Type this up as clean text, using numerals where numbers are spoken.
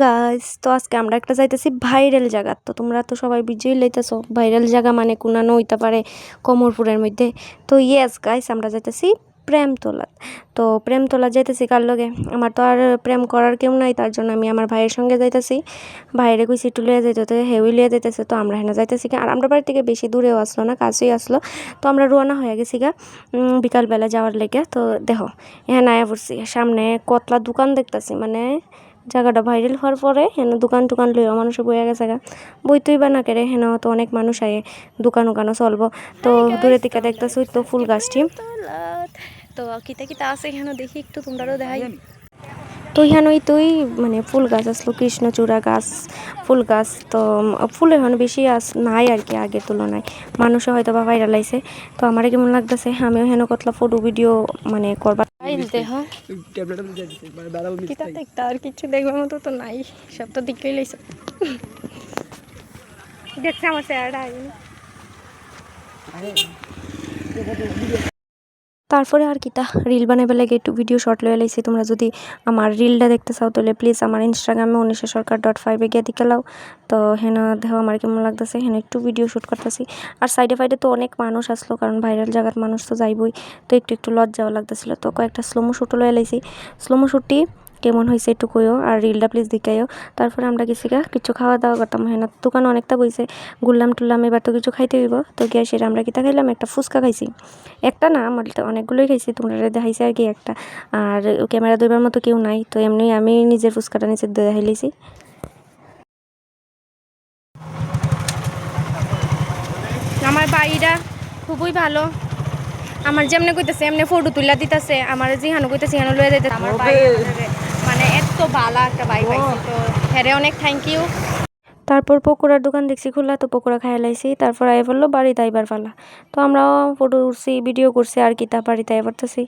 Guys, তো আজকে আমরা একটা যাইতেছি ভাইরাল জায়গা। তো তোমরা তো সবাই বুঝেই লইতেছো ভাইরাল জায়গা মানে কোনানো হইতে পারে কমরপুরের মধ্যে। তো ইয়েস গাইস, আমরা যাইতেছি প্রেমতলা। তো প্রেমতলা যাইতেছি কার লগে? আমার তো আর প্রেম করার কেউ নাই, তার জন্য আমি আমার ভাইয়ের সঙ্গে যাইতেছি। ভাইয়েরে কইছি একটু লইয়া যাইতে, তো হেউই লইয়া যাইতেছে। তো আমরা হেনা যাইতেছি আর আমরা বাড়ি থেকে বেশি দূরেও আসলো না, কাছেই আসলো। তো আমরা রোয়ানা হয়ে গেছি গা বিকালবেলা যাওয়ার লেগে। তো দেখো হ্যাঁ আয়া পড়ছি, সামনে কতলা দোকান দেখতেছি, মানে জায়গাটা ভাইরাল হওয়ার পরে হেন দোকান টোকান লইয়া মানুষ বইয়া গেছে গা। বইতেই বা না কেড়ে হেন তো অনেক মানুষ আয়ে, দোকান ওকানও চলবো। তো দূরে থেকে দেখতেছি তো ফুল গাছটি। তো কিতা কিতা আছে এখানে দেখি একটু, তোমরাও দেখাই। তো এখানেই তুই মানে ফুল গাছ আসলো, কৃষ্ণচূড়া গাছ, ফুল গাছ। তো ফুল এখন বেশি নাই আর কি আগের তুলনায়, মানুষও হয়তো বা ভাইরাল আইছে। তো আমার কেমন লাগতেছে, আমিও হেন কতলা ফটো ভিডিও মানে করবার আর কিছু দেখবার মতো তো নাই, সব তো দেখেই লাইছে। দেখছে আমার চেহারাটা। তারপরে আর কিতা রিল বানাইবার লাগে একটু ভিডিও শর্ট লয়ে লাইছি। তোমরা যদি আমার রিলটা দেখতে চাও তাহলে প্লিজ আমার ইনস্টাগ্রামে unisasarkar.5 গিয়ে দিকে লাও। তো হেন দেখো আমার কেমন লাগতেছে, হেন একটু ভিডিও শ্যুট করতেছি। আর সাইডে ফাইডে তো অনেক মানুষ আসলো, কারণ ভাইরাল জায়গার মানুষ তো যাইবই। তো একটু লজ্জাও লাগতেছিল। তো কয়েকটা স্লোমো শ্যুটও লয়ে লাইছি। স্লোমো শ্যুটটি কেমন হয়েছে একটু কইও, আর রিলটা প্লিজ দেখাইও। তারপরে আমরা গেছি গা কিছু খাওয়া দাওয়া করতাম। হেন দোকান অনেকটা বইছে, গুললাম টুললাম, এবার তো কিছু খাইতে হইব। তো গিয়ে সেটা আমরা কিতা খাইলাম, একটা ফুচকা খাইছি। একটা না, আমার তো অনেকগুলোই খাইছি, তোমরা দেখাইছে আর কি একটা। আর ক্যামেরা ধরবার মতো কেউ নাই, তো এমনি আমি নিজের ফুচকাটা নিচে দেখাই লিছি। আমার বাড়িটা খুবই ভালো, আমার যেমনি কইতেছে এমনি ফটো তুলা দিতেছে, আমার যেখানে কইতেছে এখানে লয়ে যাইতেছে। আমার বাড়ি মানে এত ভালো একটা বাই পাইছি, তো হ্যাঁ অনেক থ্যাংক ইউ। তারপর পকোড়ার দোকান দেখছি খোলা, তো পকোড়া খাই লাইছি। তারপর আই বললো বাড়িতে আইবার পালা। তো আমরাও ফটো উঠছি, ভিডিও করছি, আর কি তা বাড়িতে আই পারতেছি।